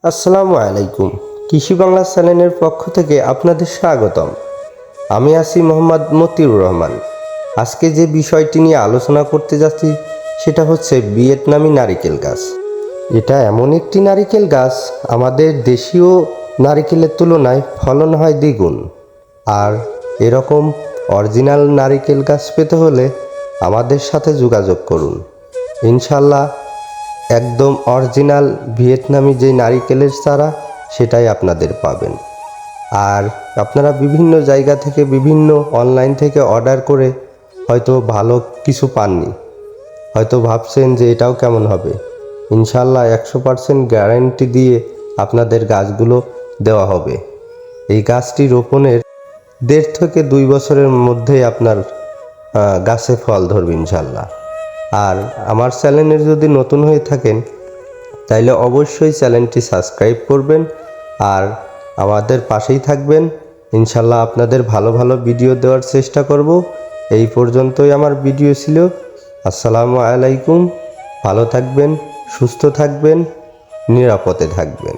আসসালামু আলাইকুম। কৃষি বাংলা চ্যানেলের পক্ষ থেকে আপনাদের স্বাগতম। আমি আছি মোহাম্মদ মতিউর রহমান। আজকে যে বিষয়টি নিয়ে আলোচনা করতে যাচ্ছি সেটা হচ্ছে ভিয়েতনামি নারিকেল গাছ। এটা এমন একটি নারিকেল গাছ, আমাদের দেশীয় নারিকেলের তুলনায় ফলন হয় দ্বিগুণ। আর এরকম অরিজিনাল নারিকেল গাছ পেতে হলে আমাদের সাথে যোগাযোগ করুন। ইনশাল্লাহ একদম অরিজিনাল ভিয়েতনামি যে নারিকেলের চারা সেটাই আপনাদের পাবেন। আর আপনারা বিভিন্ন জায়গা থেকে বিভিন্ন অনলাইন থেকে অর্ডার করে হয়তো ভালো কিছু পাননি, হয়তো ভাবছেন যে এটাও কেমন হবে। ইনশাল্লাহ 100% গ্যারান্টি দিয়ে আপনাদের গাছগুলো দেওয়া হবে। এই গাছটি রোপণের 1.5 থেকে 2 বছরের মধ্যেই আপনার গাছে ফল ধরবে ইনশাল্লাহ। আর আমার চ্যানেলে যদি নতুন হয়ে থাকেন তাইলে অবশ্যই চ্যানেলটি সাবস্ক্রাইব করবেন আর আমাদের পাশেই থাকবেন। ইনশাল্লাহ আপনাদের ভালো ভালো ভিডিও দেওয়ার চেষ্টা করব। এই পর্যন্তই আমার ভিডিও ছিল। আসসালামু আলাইকুম। ভালো থাকবেন, সুস্থ থাকবেন, নিরাপদে থাকবেন।